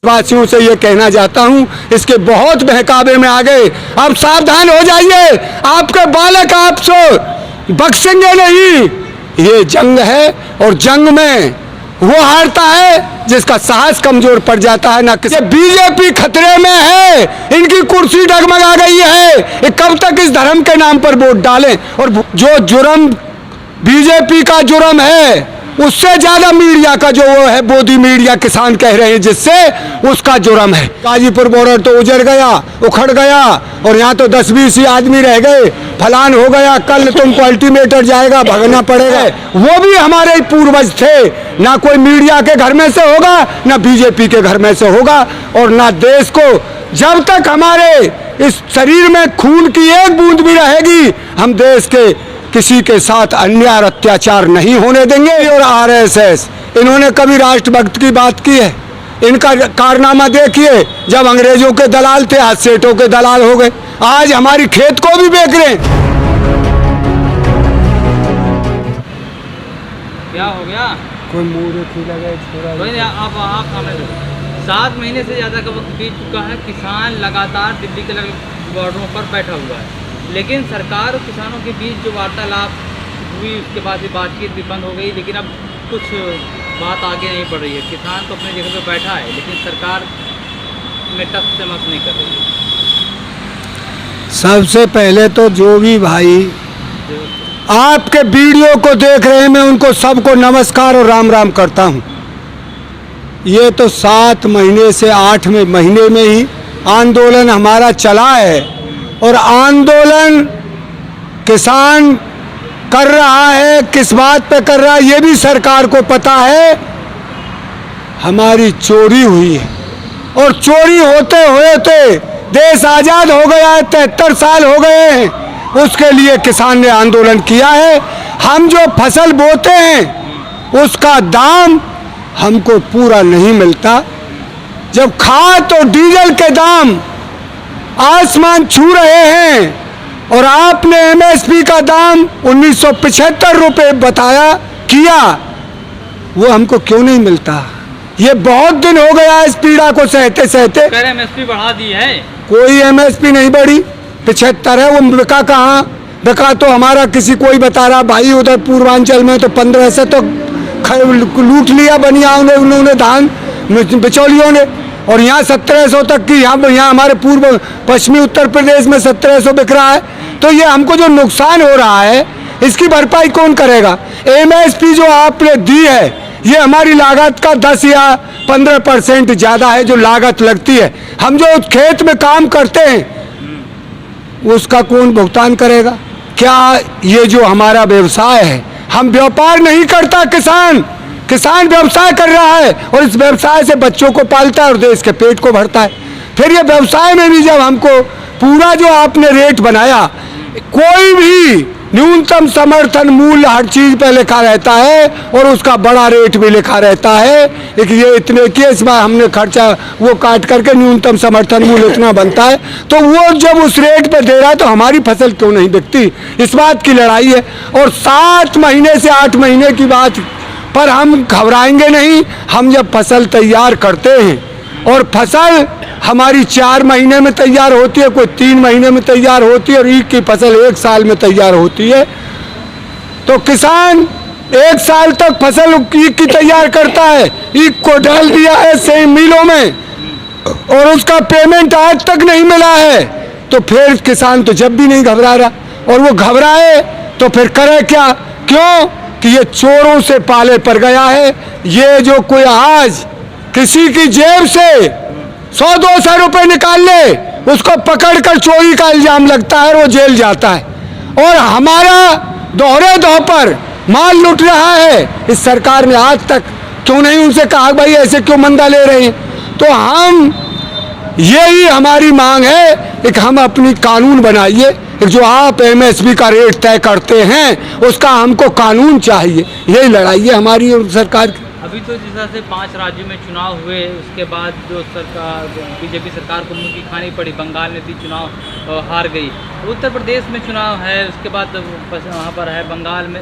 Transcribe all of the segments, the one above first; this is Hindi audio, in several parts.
वासियों से ये कहना चाहता हूँ, इसके बहुत बहकावे में आ गए। अब सावधान हो जाइए, आपके बालक आपसे बख्शेंगे नहीं। ये जंग है और जंग में वो हारता है जिसका साहस कमजोर पड़ जाता है। ना किसी बीजेपी खतरे में है, इनकी कुर्सी डगमगा गई है। ये कब तक इस धर्म के नाम पर वोट डालें? और जो जुर्म बीजेपी का जुर्म है उससे ज्यादा मीडिया का जो वो है, मोदी मीडिया किसान कह रहे हैं जिससे, उसका जुर्म है। गाजीपुर बॉर्डर तो उजड़ गया, उखड़ गया और यहाँ तो 10-20 ही आदमी रह गए, फलान हो गया, कल तुमको अल्टीमेटर जाएगा, भगना पड़ेगा। वो भी हमारे पूर्वज थे। ना कोई मीडिया के घर में से होगा, ना बीजेपी के घर में से होगा। और ना देश को, जब तक हमारे इस शरीर में खून की एक बूंद भी रहेगी, हम देश के किसी के साथ अन्याय और अत्याचार नहीं होने देंगे। और आरएसएस, इन्होंने कभी राष्ट्रभक्त की बात की है? इनका कारनामा देखिए, जब अंग्रेजों के दलाल थे आज सेठों के दलाल हो गए, आज हमारी खेत को भी बेच रहे हैं। क्या हो गया? कोई मुंह खिला गया छोड़ा। कोई नहीं, आप सामने देखो। 7 महीने से ज़्यादा का वक्त बीत चुका है, किसान लगातार दिल्ली के बॉर्डरों पर बैठा हुआ है। लेकिन सरकार और किसानों के बीच जो वार्तालाप हुई उसके बाद भी बातचीत भी बंद हो गई। लेकिन अब कुछ बात आगे नहीं बढ़ रही है। किसान तो अपनी जगह पे बैठा है, लेकिन सरकार में टस से मस नहीं कर रही है। सबसे पहले तो जो भी भाई आपके वीडियो को देख रहे हैं, मैं उनको सबको नमस्कार और राम राम करता हूं। ये तो 7 महीने से 8 महीने में ही आंदोलन हमारा चला है और आंदोलन किसान कर रहा है। किस बात पे कर रहा है ये भी सरकार को पता है। हमारी चोरी हुई है और चोरी होते होते देश आज़ाद हो गया है, 73 साल हो गए हैं। उसके लिए किसान ने आंदोलन किया है। हम जो फसल बोते हैं उसका दाम हमको पूरा नहीं मिलता। जब खाद और डीजल के दाम आसमान छू रहे हैं और आपने एमएसपी का दाम 1975 रुपये बताया किया, वो हमको क्यों नहीं मिलता? ये बहुत दिन हो गया इस पीड़ा को सहते सहते। एमएसपी बढ़ा दी है? कोई एमएसपी नहीं बढ़ी, 75 है। वो बिका कहाँ? बिका तो हमारा किसी कोई बता रहा भाई उधर पूर्वांचल में तो 15 से तो लूट लिया बनिया उन्होंने धान बिचौलियों ने। और यहाँ 1700 तक की, यहाँ हमारे पूर्व पश्चिमी उत्तर प्रदेश में 1700 बिक रहा है। तो ये हमको जो नुकसान हो रहा है इसकी भरपाई कौन करेगा? एमएसपी जो आपने दी है ये हमारी लागत का 10 या 15% ज़्यादा है जो लागत लगती है। हम जो खेत में काम करते हैं उसका कौन भुगतान करेगा? क्या ये जो हमारा व्यवसाय है, हम व्यापार नहीं करता, किसान व्यवसाय कर रहा है और इस व्यवसाय से बच्चों को पालता है और देश के पेट को भरता है। फिर ये व्यवसाय में भी जब हमको पूरा जो आपने रेट बनाया, कोई भी न्यूनतम समर्थन मूल्य हर चीज पे लिखा रहता है और उसका बड़ा रेट भी लिखा रहता है कि ये इतने के, इस बार हमने खर्चा वो काट करके न्यूनतम समर्थन मूल्य इतना बनता है। तो वो जब उस रेट पे दे रहा है तो हमारी फसल क्यों नहीं बिकती? इस बात की लड़ाई है। और 7 महीने से 8 महीने की बात पर हम घबराएंगे नहीं। हम जब फसल तैयार करते हैं और फसल हमारी 4 महीने में तैयार होती है, कोई 3 महीने में तैयार होती है और ईख की फसल 1 साल में तैयार होती है, तो किसान 1 साल तक फसल ईख की तैयार करता है। ईख को डाल दिया है सेम मिलों में और उसका पेमेंट आज तक नहीं मिला है। तो फिर किसान तो जब भी नहीं घबरा रहा, और वो घबराए तो फिर करे क्या? क्यों कि ये चोरों से पाले पड़ गया है। ये जो कोई आज किसी की जेब से 100-200 रुपए निकाल ले, उसको पकड़कर चोरी का इल्जाम लगता है और वो जेल जाता है। और हमारा दोहरे दौर पर माल लूट रहा है। इस सरकार ने आज तक क्यों नहीं उनसे कहा भाई ऐसे क्यों मंदा ले रहे हैं? तो हम, यही हमारी मांग है कि हम अपनी कानून बनाइए। जो आप एमएसपी का रेट तय करते हैं उसका हमको कानून चाहिए। यही लड़ाई है हमारी और सरकार की। अभी तो जिस तरह से 5 राज्यों में चुनाव हुए, उसके बाद जो सरकार बीजेपी सरकार को मुंह की खानी पड़ी। बंगाल में भी चुनाव हार गई, उत्तर प्रदेश में चुनाव है, उसके बाद वहाँ पर है बंगाल में,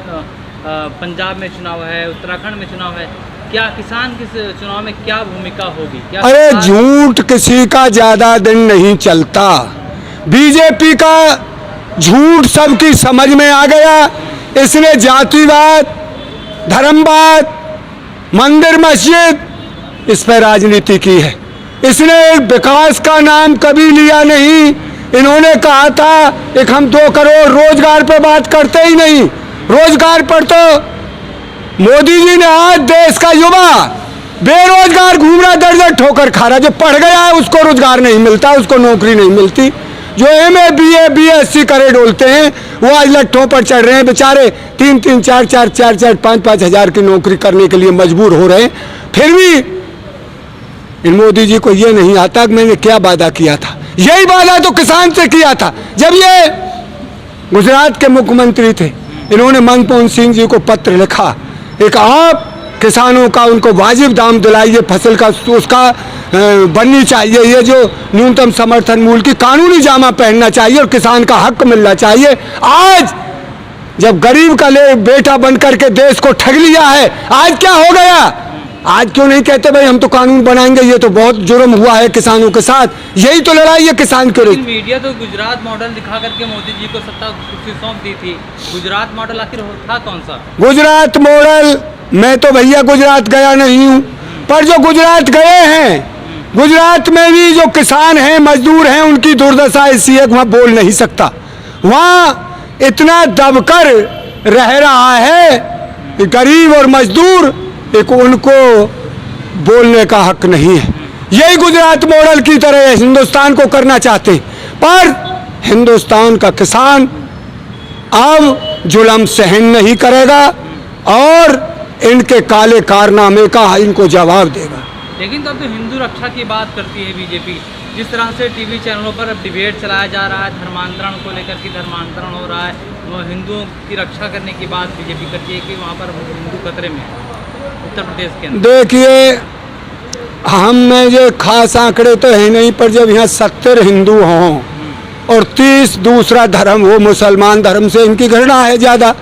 पंजाब में चुनाव है, उत्तराखंड में चुनाव है। क्या किसान किस चुनाव में क्या भूमिका होगी? क्या अरे किसान- झूठ किसी का ज्यादा दिन नहीं चलता। बीजेपी का झूठ सबकी समझ में आ गया। इसने जातिवाद, धर्मवाद, मंदिर मस्जिद इस पर राजनीति की है। इसने विकास का नाम कभी लिया नहीं। इन्होंने कहा था एक हम 2 करोड़ रोजगार पे बात करते ही नहीं। रोजगार पर तो मोदी जी ने आज देश का युवा बेरोजगार घूम रहा, दर ठोकर खा रहा। जो पढ़ गया है उसको रोजगार नहीं मिलता, उसको नौकरी नहीं मिलती। जो MA BA BSc करे डोलते हैं वो आज लट्ठों पर चढ़ रहे हैं बेचारे। 3-3 4-4 4-4 5-5 हजार की नौकरी करने के लिए मजबूर हो रहे हैं। फिर भी इन मोदी जी को ये नहीं आता कि मैंने क्या वादा किया था। यही वादा तो किसान से किया था। जब ये गुजरात के मुख्यमंत्री थे, इन्होंने मनमोहन सिंह जी को पत्र लिखा, एक आप किसानों का उनको वाजिब दाम दिलाइए, फसल का उसका बननी चाहिए, ये जो न्यूनतम समर्थन मूल्य की कानूनी जामा पहनना चाहिए और किसान का हक मिलना चाहिए। आज जब गरीब का ले बेटा बन करके देश को ठग लिया है, आज क्या हो गया? आज क्यों नहीं कहते भाई हम तो कानून बनाएंगे, ये तो बहुत जुर्म हुआ है किसानों के साथ। यही तो लड़ाई है किसान के लिए। मीडिया तो गुजरात मॉडल दिखा करके मोदी जी को सत्ता कुर्सी सौंप दी थी। गुजरात मॉडल आखिर था कौन सा? गुजरात मॉडल, मैं तो भैया गुजरात गया नहीं हूँ, पर जो गुजरात गए हैं, गुजरात में भी जो किसान हैं, मजदूर हैं, उनकी दुर्दशा ऐसी है कि वहाँ बोल नहीं सकता। वहाँ इतना दबकर रह रहा है कि गरीब और मजदूर एक उनको बोलने का हक नहीं है। यही गुजरात मॉडल की तरह हिंदुस्तान को करना चाहते हैं, पर हिंदुस्तान का किसान अब जुल्म सहन नहीं करेगा और इनके काले कारनामे का इनको जवाब देगा। लेकिन तब तो हिंदू रक्षा की बात करती है बीजेपी। जिस तरह से टीवी चैनलों पर अब डिबेट चलाया जा रहा है, धर्मांतरण को लेकर के धर्मांतरण हो रहा है, वो हिंदुओं की रक्षा करने की बात बीजेपी करती है कि वहाँ पर हिंदू खतरे में है उत्तर प्रदेश के अंदर। देखिए, हम में ये खास आंकड़े तो है नहीं, पर जब यहाँ 70 हिंदू हों और 30 दूसरा धर्म हो, मुसलमान धर्म से इनकी घृणा है ज़्यादा,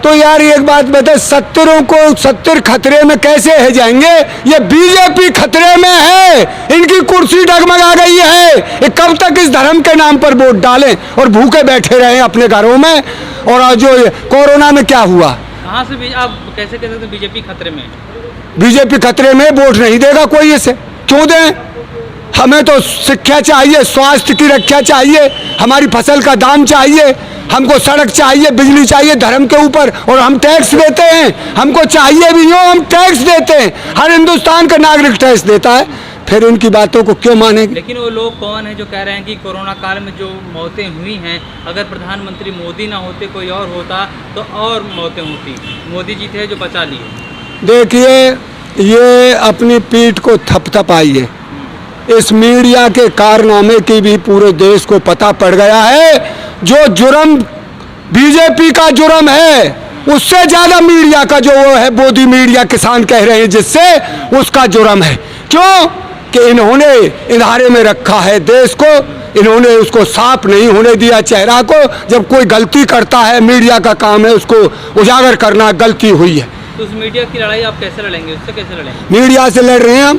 तो यार एक बात बता, 70 को 70 खतरे में कैसे है जाएंगे? ये बीजेपी खतरे में है, इनकी कुर्सी डगमगा गई है। ये कब तक इस धर्म के नाम पर वोट डालें और भूखे बैठे रहें अपने घरों में? और जो कोरोना में क्या हुआ? कहाँ से भी आप कैसे कहते हैं बीजेपी खतरे में? बीजेपी खतरे में, वोट नहीं देगा कोई इसे, क्यों दें? हमें तो शिक्षा चाहिए, स्वास्थ्य की रक्षा चाहिए, हमारी फसल का दाम चाहिए, हमको सड़क चाहिए, बिजली चाहिए धर्म के ऊपर, और हम टैक्स देते हैं। हमको चाहिए भी हो, हम टैक्स देते हैं। हर हिंदुस्तान का नागरिक टैक्स देता है, फिर इनकी बातों को क्यों मानेंगे? लेकिन वो लोग कौन है जो कह रहे हैं कि कोरोना काल में जो मौतें हुई हैं, अगर प्रधानमंत्री मोदी ना होते, कोई और होता तो और मौतें होती। मोदी जी थे जो बचा लिए। देखिए, ये अपनी पीठ को थपथपाइए। इस मीडिया के कारनामे की भी पूरे देश को पता पड़ गया है। जो जुर्म बीजेपी का जुर्म है, उससे ज्यादा मीडिया का जो वो है, मोदी मीडिया किसान कह रहे हैं जिससे, उसका जुर्म है। क्यों? कि इन्होंने इधारे में रखा है देश को, इन्होंने उसको साफ नहीं होने दिया चेहरा को। जब कोई गलती करता है, मीडिया का काम है उसको उजागर करना, गलती हुई है। तो उस मीडिया की लड़ाई आप कैसे लड़ेंगे? उससे कैसे लड़ेंगे? मीडिया से लड़ रहे हैं हम,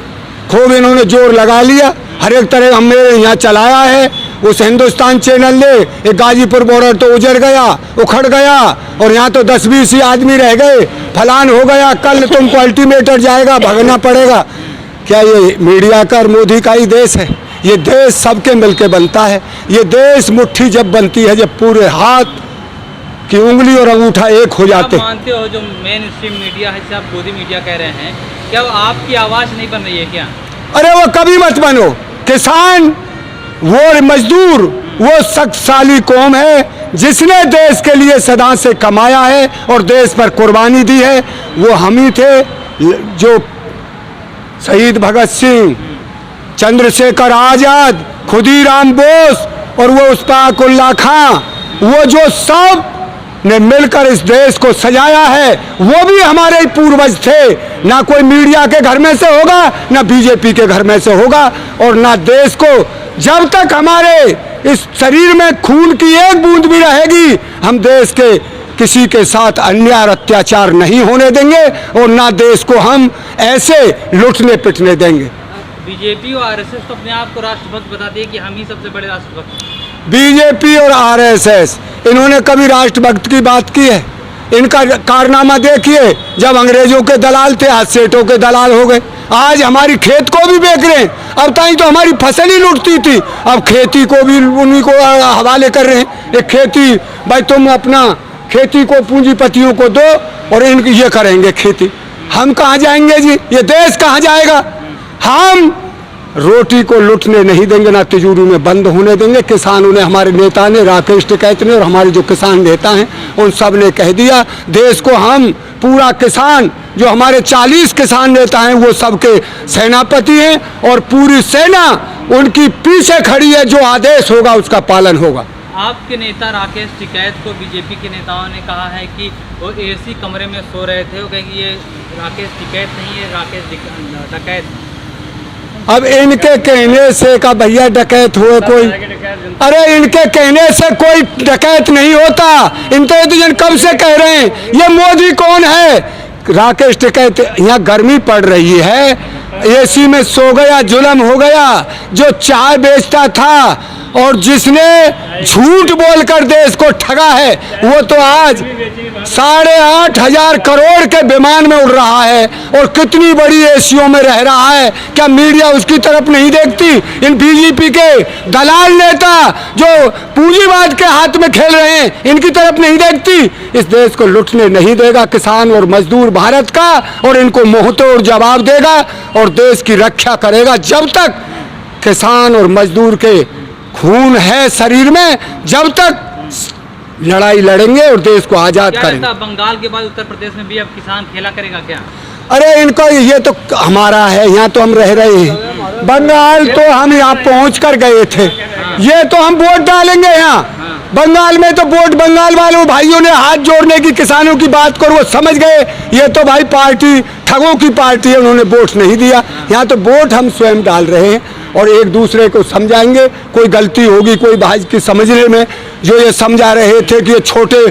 खूब इन्होंने जोर लगा लिया, हर एक तरह हमने यहाँ चलाया है। उस हिंदुस्तान चैनल ने एक गाजीपुर बॉर्डर तो उजड़ गया, उखड़ गया, और यहाँ तो 10-20 ही आदमी रह गए, फलान हो गया, कल तुमको अल्टीमेटर जाएगा, भगना पड़ेगा। क्या ये मीडिया का और मोदी का ही देश है? ये देश सबके मिलके बनता है। ये देश मुट्ठी जब बनती है, जब पूरे हाथ की उंगली और अंगूठा एक हो जाते आप मानते हो जो मेन स्ट्रीम मीडिया है, जिसे आप मोदी मीडिया कह रहे हैं, क्या वो आपकी आवाज़ नहीं बन रही है क्या? अरे वो कभी मत बनो। किसान, वो मजदूर, वो शक्तिशाली कौम है जिसने देश के लिए सदा से कमाया है और देश पर कुर्बानी दी है। वो हम ही थे जो शहीद भगत सिंह, चंद्रशेखर आजाद, खुदीराम बोस और वो उस्ताकुल्ला खां, वो जो सब ने मिलकर इस देश को सजाया है, वो भी हमारे ही पूर्वज थे। ना कोई मीडिया के घर में से होगा, ना बीजेपी के घर में से होगा, और ना देश को, जब तक हमारे इस शरीर में खून की एक बूंद भी रहेगी, हम देश के किसी के साथ अन्याय और अत्याचार नहीं होने देंगे और ना देश को हम ऐसे लुटने पिटने देंगे। बीजेपी और आरएसएस तो अपने आप को राष्ट्रभक्त बताती है कि हम ही सबसे बड़े राष्ट्रभक्त हैं। बीजेपी और आरएसएस इन्होंने कभी राष्ट्रभक्त की बात की है? इनका कारनामा देखिए, जब अंग्रेजों के दलाल थे आज सेठों के दलाल हो गए। आज हमारी खेत को भी बेच रहे हैं, अब तक तो हमारी फसल ही लूटती थी, अब खेती को भी उन्हीं को हवाले कर रहे हैं। एक खेती, भाई तुम अपना खेती को पूंजीपतियों को दो और इनकी ये करेंगे खेती। हम कहाँ जाएंगे जी? ये देश कहाँ जाएगा? हम रोटी को लुटने नहीं देंगे, ना तिजोरी में बंद होने देंगे। किसानों ने, हमारे नेता ने, राकेश टिकैत ने और हमारे जो किसान नेता हैं उन सब ने कह दिया, देश को हम पूरा किसान, जो हमारे 40 किसान नेता हैं वो सबके सेनापति हैं और पूरी सेना उनकी पीछे खड़ी है। जो आदेश होगा उसका पालन होगा। आपके नेता राकेश टिकैत को बीजेपी के नेताओं ने कहा है कि वो एसी कमरे में सो रहे थे। वो कहेंगे ये राकेश टिकैत नहीं है, राकेश डकैत। अब इनके कहने से का भैया डकैत हुए कोई? अरे इनके कहने से कोई डकैत नहीं होता। इनके तो जन कब से कह रहे हैं। ये मोदी कौन है? राकेश टिकैत, यहाँ गर्मी पड़ रही है, एसी में सो गया, जुल्म हो गया। जो चाय बेचता था और जिसने झूठ बोलकर देश को ठगा है, वो तो आज 8,500 करोड़ के विमान में उड़ रहा है और कितनी बड़ी एसीओ में रह रहा है। क्या मीडिया उसकी तरफ नहीं देखती? इन बीजेपी के दलाल नेता जो पूंजीवाद के हाथ में खेल रहे हैं, इनकी तरफ नहीं देखती? इस देश को लुटने नहीं देगा किसान और मजदूर भारत का, और इनको मुंहतोड़ जवाब देगा और देश की रक्षा करेगा। जब तक किसान और मजदूर के खून है शरीर में, जब तक लड़ाई लड़ेंगे और देश को आजाद करेंगे। बंगाल के बाद उत्तर प्रदेश में भी अब किसान खेला करेगा क्या? अरे इनको ये तो हमारा है, यहाँ तो हम रह रहे हैं। बंगाल तो हम यहाँ पहुँच कर गए थे, ये तो हम वोट डालेंगे यहाँ। बंगाल में तो वोट, बंगाल वालों भाइयों ने हाथ जोड़ने की किसानों की बात करो, वो समझ गए ये तो भाई पार्टी ठगों की पार्टी है, उन्होंने वोट नहीं दिया। यहाँ तो वोट हम स्वयं डाल रहे हैं और एक दूसरे को समझाएंगे। कोई गलती होगी कोई भाई की समझने में, जो ये समझा रहे थे कि ये छोटे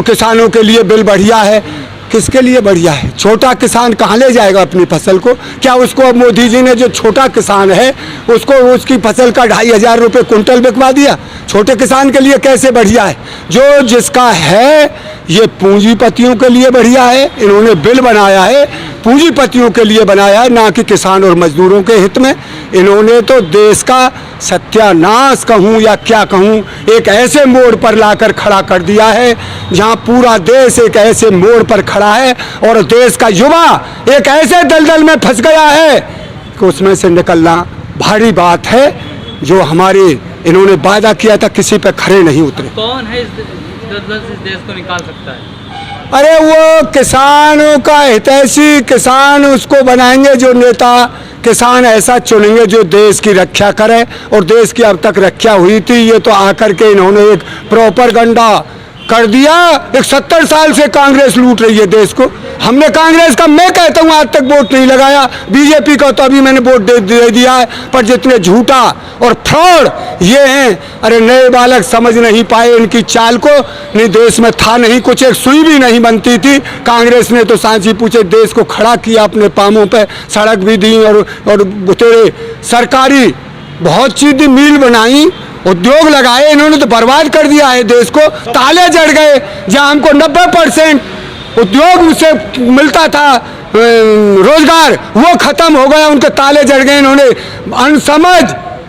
किसानों के लिए बिल बढ़िया है, किसके लिए बढ़िया है? छोटा किसान कहाँ ले जाएगा अपनी फसल को? क्या उसको अब मोदी जी ने, जो छोटा किसान है उसको उसकी फसल का 2,500 रुपये कुंटल बिकवा दिया? छोटे किसान के लिए कैसे बढ़िया है? जो जिसका है ये पूंजीपतियों के लिए बढ़िया है। इन्होंने बिल बनाया है पूंजीपतियों के लिए बनाया है, ना कि किसान और मजदूरों के हित में। इन्होंने तो देश का सत्यानाश कहूँ या क्या कहूँ, एक ऐसे मोड़ पर लाकर खड़ा कर दिया है जहाँ पूरा देश एक ऐसे मोड़ पर खड़ा है और देश का युवा एक ऐसे दलदल में फंस गया है कि उसमें से निकलना भारी बात है। जो हमारे इन्होंने वादा किया था किसी पे खरे नहीं उतरे। कौन है इस दलदल से इस देश को निकाल सकता है? अरे वो किसानों का हितैषी किसान उसको बनाएंगे, जो नेता किसान ऐसा चुनेंगे जो देश की रक्षा करे, और देश की अब तक रक्षा हुई थी। ये तो आकर के इन्होंने एक प्रोपेगेंडा कर दिया। एक 70 साल से कांग्रेस लूट रही है देश को। हमने कांग्रेस का, मैं कहता हूँ, आज तक वोट नहीं लगाया। बीजेपी का तो अभी मैंने वोट दे दिया है, पर जितने झूठा और फ्रॉड ये हैं, अरे नए बालक समझ नहीं पाए इनकी चाल को। नहीं, देश में था नहीं कुछ, एक सुई भी नहीं बनती थी। कांग्रेस ने तो सांची पूछे देश को खड़ा किया अपने पांवों पे, सड़क भी दी और तेरे सरकारी बहुत चीज दी, मील बनाई, उद्योग लगाए। इन्होंने तो बर्बाद कर दिया है देश को। ताले जड़ गए, जहां हमको 90% उद्योग से मिलता था रोजगार, वो खत्म हो गया, उनके ताले जड़ गए। इन्होंने अनसमझ,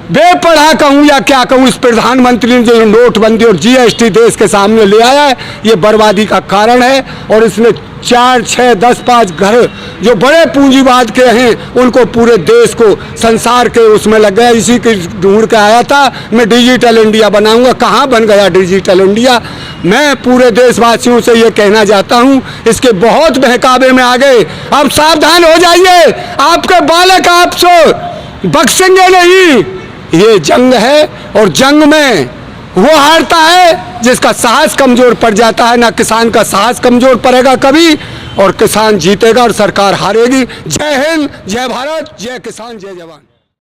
बेपढ़ा कहूँ या क्या कहूँ, इस प्रधानमंत्री ने जो नोटबंदी और जीएसटी देश के सामने ले आया है, ये बर्बादी का कारण है। और इसने 4, 6, 10, 5 घर जो बड़े पूंजीवाद के हैं उनको पूरे देश को संसार के उसमें लग गया। इसी की ढूंढ के आया था मैं डिजिटल इंडिया बनाऊंगा। कहाँ बन गया डिजिटल इंडिया? मैं पूरे देशवासियों से ये कहना चाहता हूँ, इसके बहुत बहकावे में आ गए। अब सावधान हो जाइए, आपके बालक आपसे बख्शेंगे नहीं। ये जंग है और जंग में वो हारता है जिसका साहस कमजोर पड़ जाता है। ना किसान का साहस कमजोर पड़ेगा कभी, और किसान जीतेगा और सरकार हारेगी। जय हिंद, जय भारत, जय किसान, जय जवान।